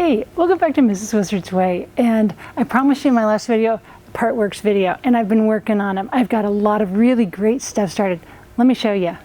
Hey, welcome back to Mrs. Wizard's Way, and I promised you in my last video, Partworks video, and I've been working on them. I've got a lot of really great stuff started. Let me show you.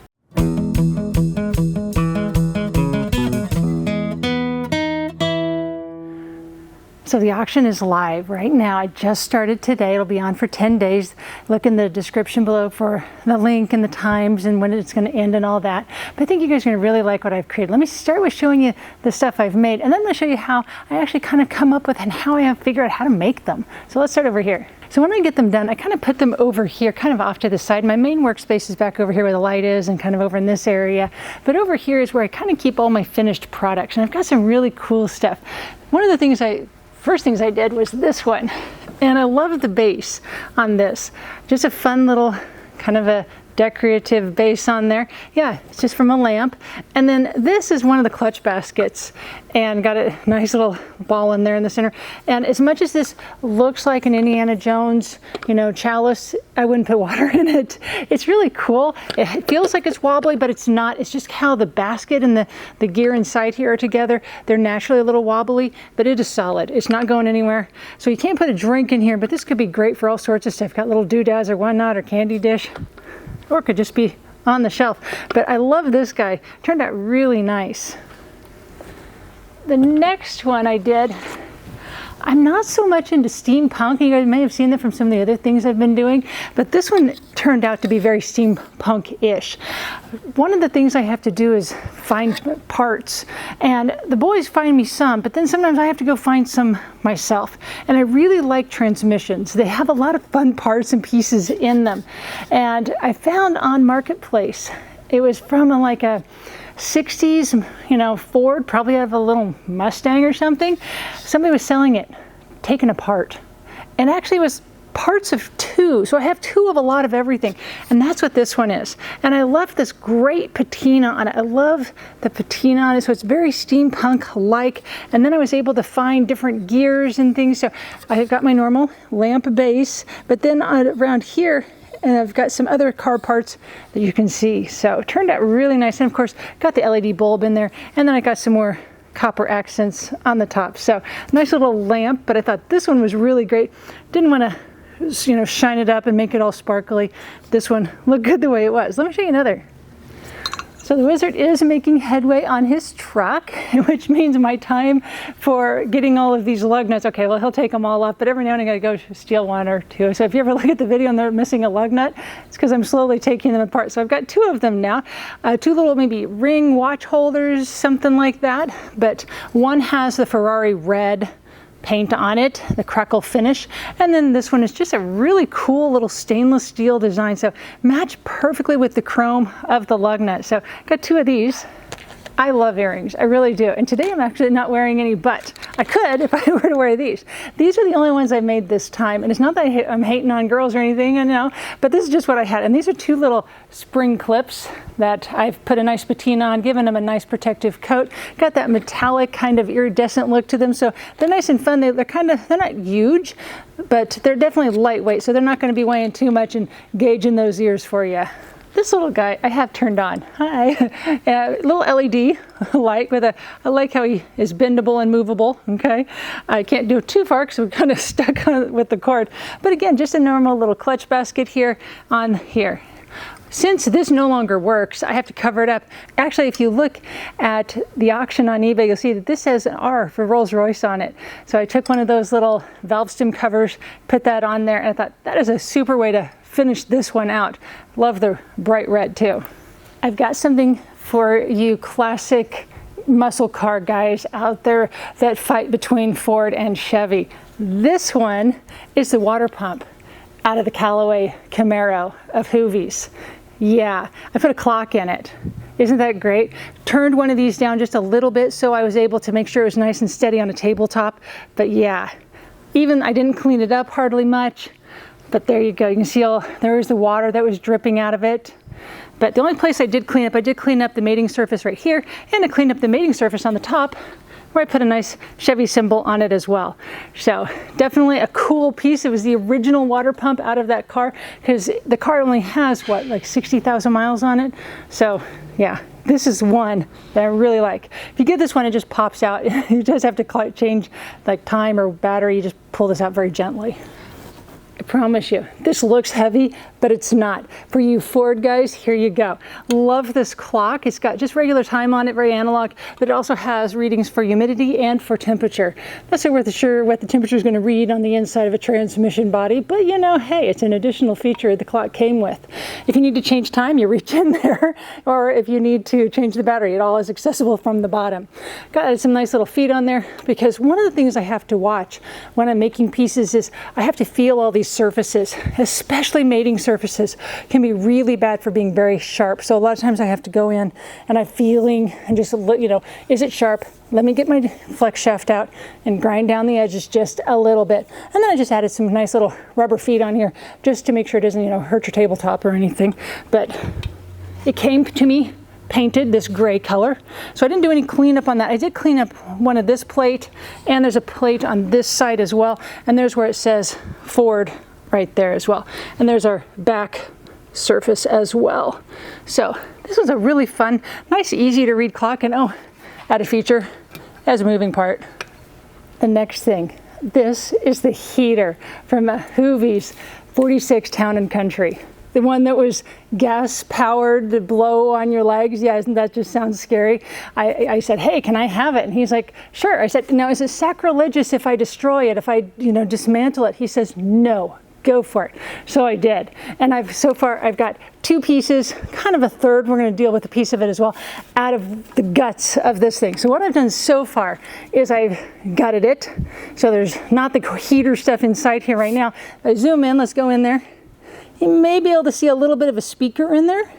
So the auction is live right now. I just started today. It'll be on for 10 days. Look in the description below for the link and the times and when it's going to end and all that. But I think you guys are going to really like what I've created. Let me start with showing you the stuff I've made, and then I'm going to show you how I actually kind of come up with and how I have figured out how to make them. So let's start over here. So when I get them done, I kind of put them over here, kind of off to the side. My main workspace is back over here where the light is and kind of over in this area. But over here is where I kind of keep all my finished products. And I've got some really cool stuff. One of the first things I did was this one. And I love the base on this. Just a fun little kind of a decorative base on there. Yeah, it's just from a lamp. And then this is one of the clutch baskets and got a nice little ball in there in the center. And as much as this looks like an Indiana Jones, chalice, I wouldn't put water in it. It's really cool. It feels like it's wobbly, but it's not. It's just how the basket and the gear inside here are together. They're naturally a little wobbly, but it is solid. It's not going anywhere. So you can't put a drink in here, but this could be great for all sorts of stuff. Got little doodads or whatnot or candy dish. Or it could just be on the shelf. But I love this guy. Turned out really nice. The next one I did, I'm not so much into steampunk. You guys may have seen that from some of the other things I've been doing, but this one turned out to be very steampunk-ish. One of the things I have to do is find parts, and the boys find me some, but then sometimes I have to go find some myself. And I really like transmissions. They have a lot of fun parts and pieces in them. And I found on Marketplace, it was from like a 60s, Ford, probably out of a little Mustang or something. Somebody was selling it, taken apart. And actually it was parts of two. So I have two of a lot of everything. And that's what this one is. And I love this great patina on it. I love the patina on it. So it's very steampunk-like. And then I was able to find different gears and things. So I got my normal lamp base, but then around here, and I've got some other car parts that you can see. So it turned out really nice. And of course, got the LED bulb in there. And then I got some more copper accents on the top. So nice little lamp, but I thought this one was really great. Didn't want to, shine it up and make it all sparkly. This one looked good the way it was. Let me show you another. So the wizard is making headway on his truck, which means my time for getting all of these lug nuts. Okay, well, he'll take them all off, but every now and then I gotta go steal one or two. So if you ever look at the video and they're missing a lug nut, it's because I'm slowly taking them apart. So I've got two of them now, two little maybe ring watch holders, something like that. But one has the Ferrari red paint on it, the crackle finish, and then this one is just a really cool little stainless steel design, so match perfectly with the chrome of the lug nut. So got two of these. I love earrings, I really do. And today I'm actually not wearing any, but I could if I were to wear these. These are the only ones I made this time, and it's not that I'm hating on girls or anything, but this is just what I had. And these are two little spring clips that I've put a nice patina on, given them a nice protective coat. Got that metallic kind of iridescent look to them, so they're nice and fun. They're not huge, but they're definitely lightweight, so they're not going to be weighing too much and gauging those ears for you. This little guy I have turned on. Hi. Little LED light I like how he is bendable and movable, okay? I can't do it too far because we're kind of stuck on it with the cord. But again, just a normal little clutch basket here on here. Since this no longer works, I have to cover it up. Actually, if you look at the auction on eBay, you'll see that this says an R for Rolls-Royce on it. So I took one of those little valve stem covers, put that on there, and I thought that is a super way to finish this one out. Love the bright red too. I've got something for you classic muscle car guys out there that fight between Ford and Chevy. This one is the water pump out of the Callaway Camaro of Hoovies. Yeah, I put a clock in it. Isn't that great? Turned one of these down just a little bit so I was able to make sure it was nice and steady on a tabletop. But yeah, even I didn't clean it up hardly much. But there you go. You can see there was the water that was dripping out of it. But the only place I did clean up the mating surface right here, and I cleaned up the mating surface on the top, where I put a nice Chevy symbol on it as well. So definitely a cool piece. It was the original water pump out of that car, because the car only has, what, like 60,000 miles on it? So yeah, this is one that I really like. If you get this one, it just pops out. You just have to change like time or battery. You just pull this out very gently. I promise you, this looks heavy, but it's not. For you Ford guys, here you go. Love this clock. It's got just regular time on it, very analog, but it also has readings for humidity and for temperature. Not so sure what the temperature is going to read on the inside of a transmission body, but you know, hey, it's an additional feature the clock came with. If you need to change time, you reach in there, or if you need to change the battery, it all is accessible from the bottom. Got some nice little feet on there, because one of the things I have to watch when I'm making pieces is I have to feel all these surfaces, especially mating surfaces, can be really bad for being very sharp. So a lot of times I have to go in and I'm feeling and just look, you know, is it sharp? Let me get my flex shaft out and grind down the edges just a little bit. And then I just added some nice little rubber feet on here just to make sure it doesn't, you know, hurt your tabletop or anything. But it came to me painted this gray color. So I didn't do any cleanup on that. I did clean up one of this plate, and there's a plate on this side as well. And there's where it says Ford right there as well. And there's our back surface as well. So this was a really fun, nice, easy to read clock. And oh, added feature as a moving part. The next thing, this is the heater from Hoovy's 46 Town and Country. The one that was gas powered to blow on your legs. Yeah, isn't that just sounds scary? I said, hey, can I have it? And he's like, sure. I said, now is it sacrilegious if I destroy it, if I, you know, dismantle it? He says, no, go for it. So I did. And so far I've got 2 pieces, kind of a third. We're going to deal with a piece of it as well, out of the guts of this thing. So what I've done so far is I've gutted it. So there's not the heater stuff inside here right now. I zoom in, let's go in there. You may be able to see a little bit of a speaker in there.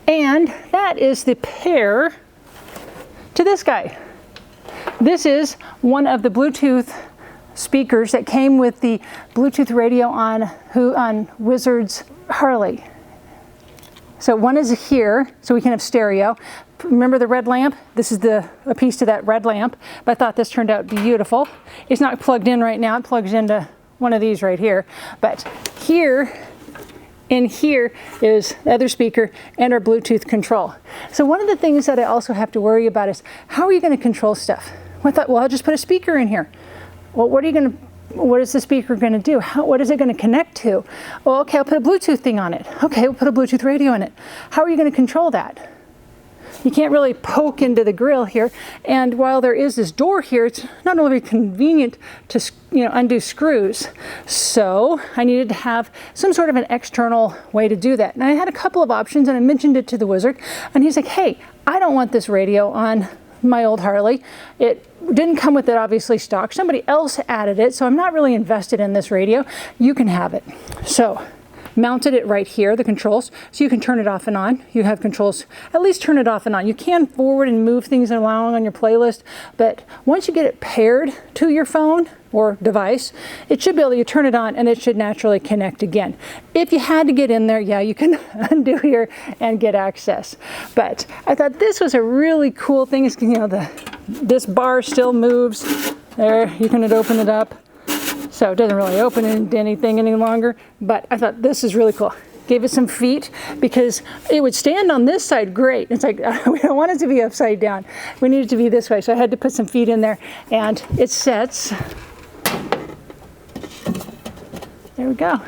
And that is the pair to this guy. This is one of the Bluetooth speakers that came with the Bluetooth radio on Wizard's Harley. So one is here, so we can have stereo. Remember the red lamp? This is a piece to that red lamp, but I thought this turned out beautiful. It's not plugged in right now. It plugs into one of these right here. But here, in here is the other speaker and our Bluetooth control. So one of the things that I also have to worry about is, how are you going to control stuff? I thought, well, I'll just put a speaker in here. Well, what is the speaker going to do? What is it going to connect to? Well, okay, I'll put a Bluetooth thing on it. Okay, we'll put a Bluetooth radio in it. How are you going to control that? You can't really poke into the grill here. And while there is this door here, it's not only convenient to, you know, undo screws. So I needed to have some sort of an external way to do that. And I had a couple of options, and I mentioned it to the Wizard. And he's like, hey, I don't want this radio on my old Harley. It didn't come with it, obviously, stock. Somebody else added it, so I'm not really invested in this radio. You can have it. So mounted it right here, the controls, so you can turn it off and on. You have controls, at least turn it off and on. You can forward and move things along on your playlist, but once you get it paired to your phone or device, it should be able to turn it on and it should naturally connect again. If you had to get in there, yeah, you can undo here and get access. But I thought this was a really cool thing. Is, you know, this bar still moves. There, you can open it up. So it doesn't really open into anything any longer, but I thought this is really cool. Gave it some feet because it would stand on this side great. It's like, we don't want it to be upside down. We need it to be this way. So I had to put some feet in there, and it sets. There we go.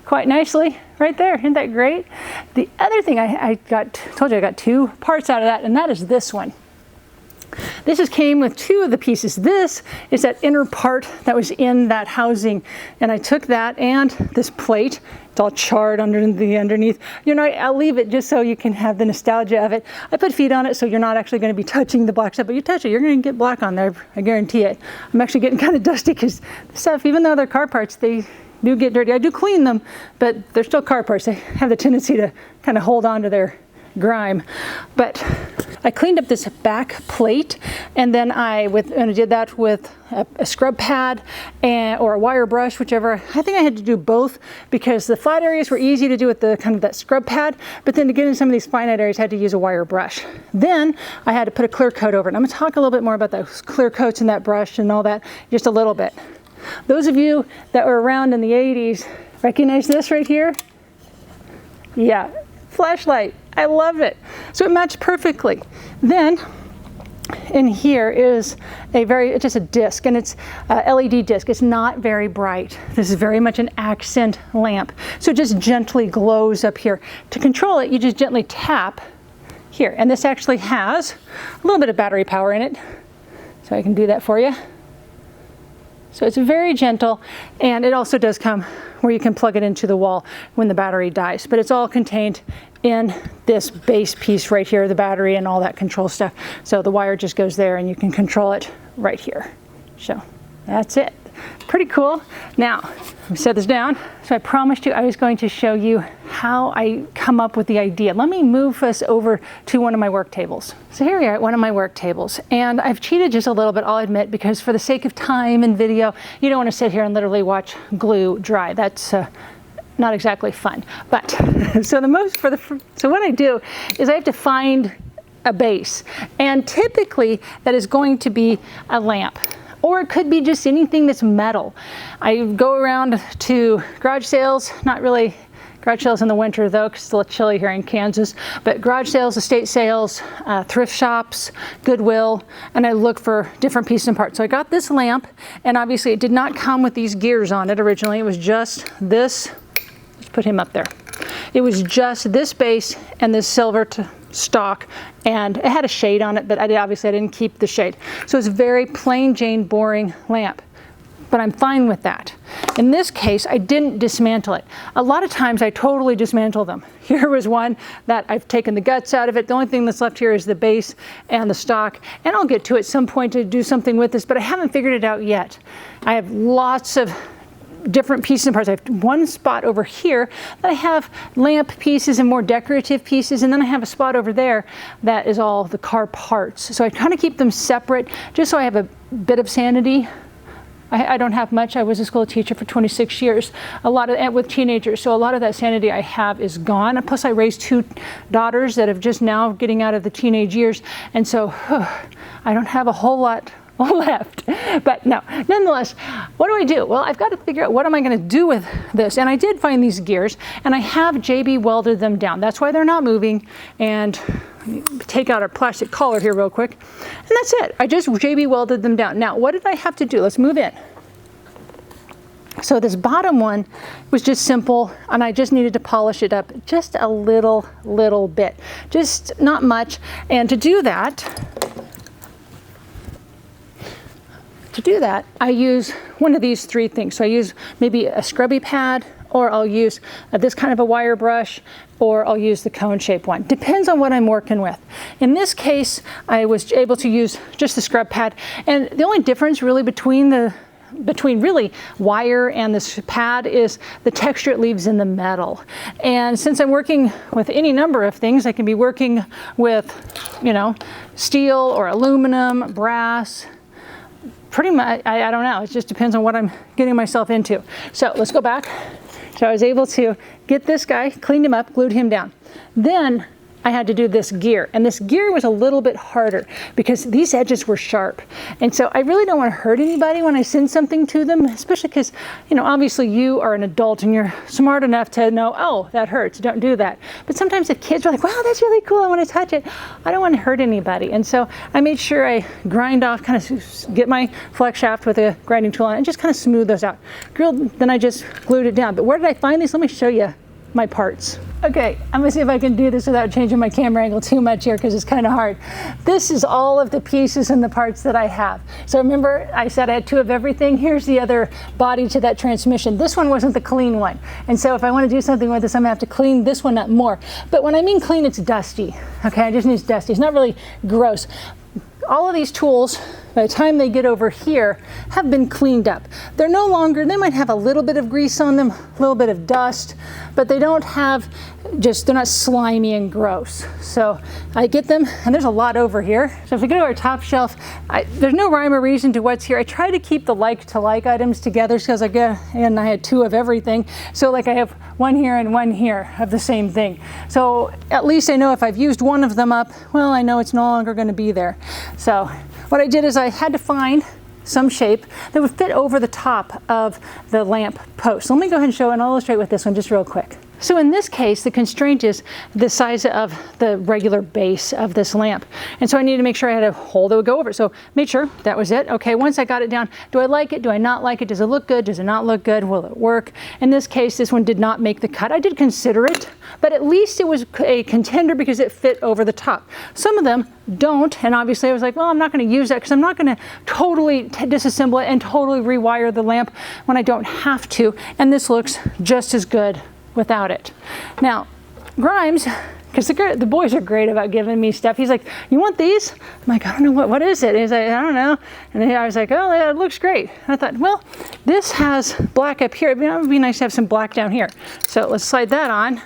Quite nicely right there. Isn't that great? The other thing told you I got 2 parts out of that, and that is this one. This came with 2 of the pieces. This is that inner part that was in that housing, and I took that and this plate. It's all charred underneath. You know, I'll leave it just so you can have the nostalgia of it. I put feet on it so you're not actually going to be touching the black stuff, but you touch it, you're going to get black on there. I guarantee it. I'm actually getting kind of dusty because the stuff, even though they're car parts, they do get dirty. I do clean them, but they're still car parts. They have the tendency to kind of hold on to their grime. But I cleaned up this back plate, and then I did that with a scrub pad or a wire brush, whichever. I think I had to do both because the flat areas were easy to do with the kind of that scrub pad, but then to get in some of these finite areas, I had to use a wire brush. Then I had to put a clear coat over it. And I'm going to talk a little bit more about those clear coats and that brush and all that, just a little bit. Those of you that were around in the 80s recognize this right here? Yeah. Flashlight. I love it. So it matched perfectly. Then in here is just a disc, and it's a LED disc. It's not very bright. This is very much an accent lamp. So it just gently glows up here. To control it, you just gently tap here. And this actually has a little bit of battery power in it. So I can do that for you. So it's very gentle, and it also does come where you can plug it into the wall when the battery dies. But it's all contained in this base piece right here, the battery and all that control stuff. So the wire just goes there and you can control it right here. So that's it. Pretty cool. Now, let me set this down. So I promised you I was going to show you how I come up with the idea. Let me move us over to one of my work tables. So here we are at one of my work tables, and I've cheated just a little bit, I'll admit, because for the sake of time and video, you don't want to sit here and literally watch glue dry. That's not exactly fun. But so what I do is I have to find a base, and typically that is going to be a lamp. Or it could be just anything that's metal. I go around to garage sales, not really garage sales in the winter though, because it's a little chilly here in Kansas, but garage sales, estate sales, thrift shops, Goodwill, and I look for different pieces and parts. So I got this lamp, and obviously it did not come with these gears on it originally. It was just this, let's put him up there. It was just this base and this silver stock, and it had a shade on it, but obviously I didn't keep the shade. So it's a very plain Jane, boring lamp, but I'm fine with that. In this case, I didn't dismantle it. A lot of times I totally dismantle them. Here was one that I've taken the guts out of it. The only thing that's left here is the base and the stock, and I'll get to it at some point to do something with this, but I haven't figured it out yet. I have lots of different pieces and parts. I have one spot over here that I have lamp pieces and more decorative pieces, and then I have a spot over there that is all the car parts. So I kind of keep them separate just so I have a bit of sanity. I don't have much. I was a school teacher for 26 years, a lot of with teenagers, so a lot of that sanity I have is gone. And plus I raised 2 daughters that have just now getting out of the teenage years, and so I don't have a whole lot left. But no, nonetheless, what do I do? Well, I've got to figure out what am I going to do with this. And I did find these gears, and I have JB welded them down. That's why they're not moving. And take out our plastic collar here real quick. And that's it. I just JB welded them down. Now, what did I have to do? Let's move in. So this bottom one was just simple, and I just needed to polish it up just a little bit. Just not much. And to do that, I use one of these 3 things. So I use maybe a scrubby pad, or I'll use this kind of a wire brush, or I'll use the cone-shaped one. Depends on what I'm working with. In this case, I was able to use just the scrub pad, and the only difference really between really wire and this pad is the texture it leaves in the metal. And since I'm working with any number of things, I can be working with, steel or aluminum, brass, pretty much, I don't know, it just depends on what I'm getting myself into. So let's go back. So I was able to get this guy, cleaned him up, glued him down. Then I had to do this gear, and this gear was a little bit harder because these edges were sharp. And so I really don't want to hurt anybody when I send something to them, especially because, obviously you are an adult and you're smart enough to know, oh, that hurts, don't do that. But sometimes the kids are like, wow, that's really cool, I want to touch it. I don't want to hurt anybody. And so I made sure I grind off, kind of get my flex shaft with a grinding tool on and just kind of smooth those out. Then I just glued it down. But where did I find these? Let me show you my parts. Okay, I'm gonna see if I can do this without changing my camera angle too much here, because it's kind of hard. This is all of the pieces and the parts that I have. So remember I said I had 2 of everything. Here's the other body to that transmission. This one wasn't the clean one. And so if I want to do something with this, I'm gonna have to clean this one up more. But when I mean clean, it's dusty. Okay, I just mean it's dusty. It's not really gross. All of these tools, by the time they get over here, have been cleaned up. They're no longer, they might have a little bit of grease on them, a little bit of dust, but they don't have they're not slimy and gross. So I get them, and there's a lot over here. So if we go to our top shelf, there's no rhyme or reason to what's here. I try to keep the like-to-like items together because I had 2 of everything. So like I have one here and one here of the same thing. So at least I know if I've used one of them up, well, I know it's no longer going to be there. So what I did is I had to find some shape that would fit over the top of the lamp post. So let me go ahead and show and I'll illustrate with this one just real quick. So in this case, the constraint is the size of the regular base of this lamp. And so I needed to make sure I had a hole that would go over it. So made sure that was it. Okay, once I got it down, do I like it? Do I not like it? Does it look good? Does it not look good? Will it work? In this case, this one did not make the cut. I did consider it, but at least it was a contender because it fit over the top. Some of them don't, and obviously I was like, well, I'm not going to use that because I'm not going to totally disassemble it and totally rewire the lamp when I don't have to, and this looks just as good without it. Now, Grimes, because the boys are great about giving me stuff. He's like, you want these? I'm like, I don't know, what is it? He's like, I don't know. And then I was like, oh, yeah, it looks great. And I thought, well, this has black up here. It would be nice to have some black down here. So let's slide that on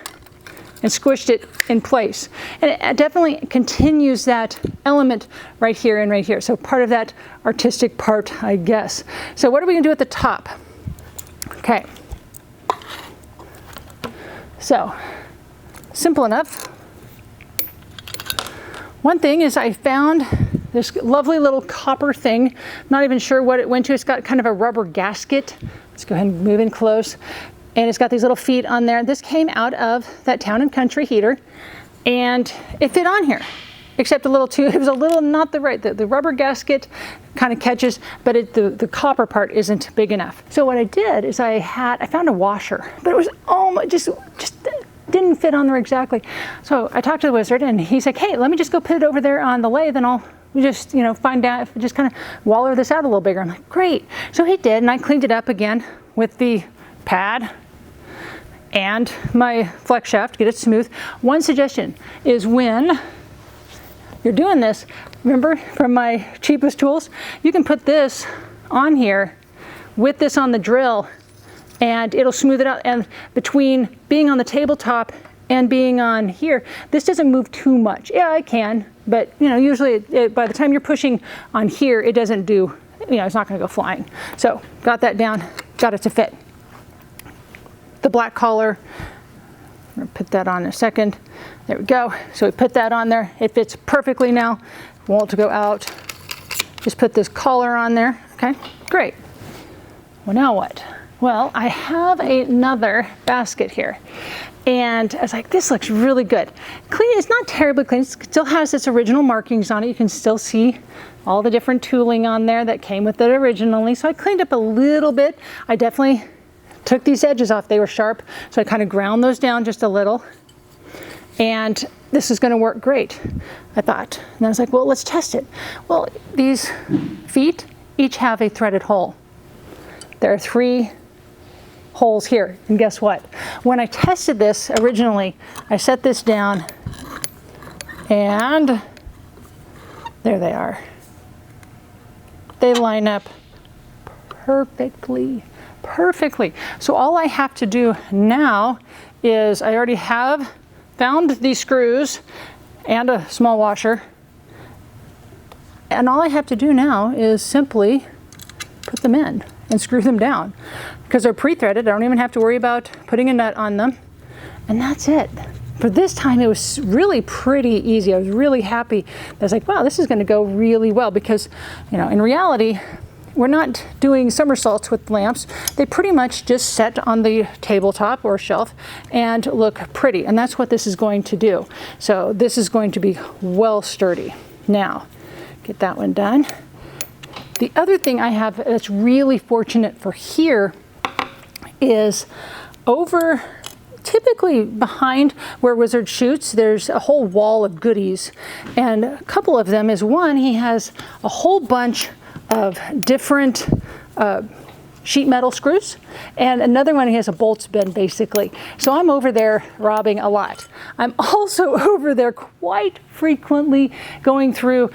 and squished it in place. And it definitely continues that element right here and right here. So part of that artistic part, I guess. So what are we gonna do at the top? Okay. So, simple enough. One thing is I found this lovely little copper thing. Not even sure what it went to. It's got kind of a rubber gasket. Let's go ahead and move in close. And it's got these little feet on there. This came out of that Town and Country heater, and it fit on here, except a little too, it was a little not the right, the rubber gasket kind of catches, but the copper part isn't big enough. So what I did is I found a washer, but it was almost, just didn't fit on there exactly. So I talked to the wizard, and he's like, hey, let me just go put it over there on the lathe, and I'll just, find out, just kind of waller this out a little bigger. I'm like, great. So he did, and I cleaned it up again with the pad and my flex shaft to get it smooth. One suggestion is when you're doing this, remember from my cheapest tools, you can put this on here with this on the drill and it'll smooth it out. And between being on the tabletop and being on here, this doesn't move too much. Yeah, I can, but usually by the time you're pushing on here, it doesn't do, it's not gonna go flying. So got that down, got it to fit. The black collar, I'm gonna put that on in a second. There we go. So we put that on there. It fits perfectly now. Won't go out. Just put this collar on there. Okay, great. Well, now what? Well, I have another basket here. And I was like, this looks really good. Clean, it's not terribly clean. It still has its original markings on it. You can still see all the different tooling on there that came with it originally. So I cleaned up a little bit. I definitely took these edges off. They were sharp, so I kind of ground those down just a little. And this is going to work great, I thought. And I was like, well, let's test it. Well, these feet each have a threaded hole. There are 3 holes here, and guess what? When I tested this originally, I set this down, and there they are. They line up perfectly. So all I have to do now is I already have found these screws and a small washer, and all I have to do now is simply put them in and screw them down because they're pre-threaded. I don't even have to worry about putting a nut on them, and that's it. For this time, it was really pretty easy. I was really happy. I was like, wow, this is going to go really well because, in reality, we're not doing somersaults with lamps. They pretty much just set on the tabletop or shelf and look pretty, and that's what this is going to do. So this is going to be well sturdy. Now, get that one done. The other thing I have that's really fortunate for here is over, typically behind where Wizard shoots, there's a whole wall of goodies, and a couple of them is one, he has a whole bunch of different sheet metal screws, and another one he has a bolts bin basically. So I'm over there robbing a lot. I'm also over there quite frequently going through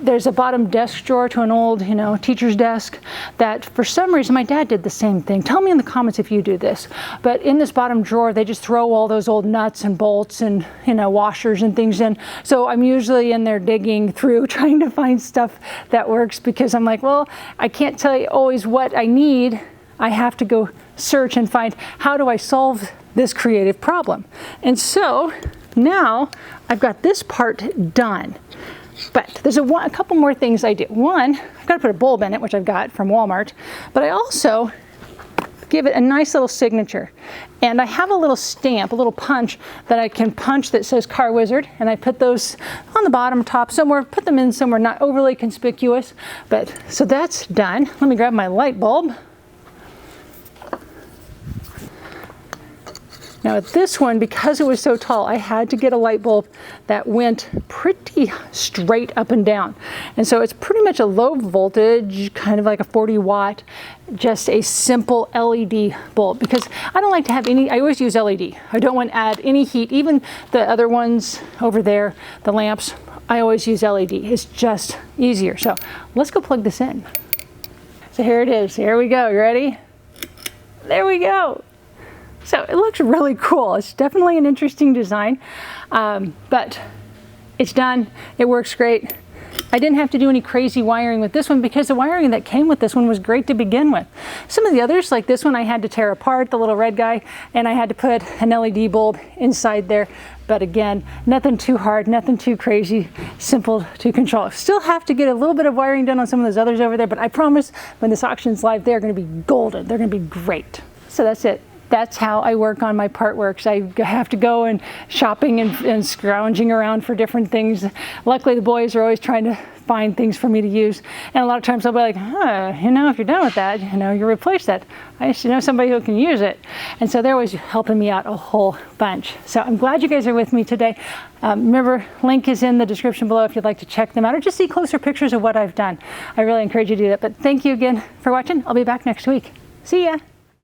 there's a bottom desk drawer to an old, teacher's desk that for some reason, my dad did the same thing. Tell me in the comments if you do this. But in this bottom drawer, they just throw all those old nuts and bolts and, washers and things in. So I'm usually in there digging through, trying to find stuff that works because I'm like, well, I can't tell you always what I need. I have to go search and find how do I solve this creative problem. And so now I've got this part done. But there's a couple more things I do. One, I've got to put a bulb in it, which I've got from Walmart, but I also give it a nice little signature. And I have a little stamp, a little punch that I can punch that says Car Wizard, and I put those on the bottom, top, somewhere, put them in somewhere not overly conspicuous. But so that's done. Let me grab my light bulb. Now with this one, because it was so tall, I had to get a light bulb that went pretty straight up and down. And so it's pretty much a low voltage, kind of like a 40 watt, just a simple LED bulb, because I don't like to have any, I always use LED. I don't want to add any heat, even the other ones over there, the lamps, I always use LED. It's just easier. So let's go plug this in. So here it is, here we go, you ready? There we go. So it looks really cool. It's definitely an interesting design, but it's done. It works great. I didn't have to do any crazy wiring with this one because the wiring that came with this one was great to begin with. Some of the others, like this one, I had to tear apart, the little red guy, and I had to put an LED bulb inside there. But again, nothing too hard, nothing too crazy, simple to control. Still have to get a little bit of wiring done on some of those others over there, but I promise when this auction's live, they're gonna be golden. They're gonna be great. So that's it. That's how I work on my part works. I have to go and shopping and scrounging around for different things. Luckily, the boys are always trying to find things for me to use. And a lot of times they'll be like, you know, if you're done with that, you know, you replace that. I used to know somebody who can use it. And so they're always helping me out a whole bunch. So I'm glad you guys are with me today. Remember, link is in the description below if you'd like to check them out or just see closer pictures of what I've done. I really encourage you to do that. But thank you again for watching. I'll be back next week. See ya.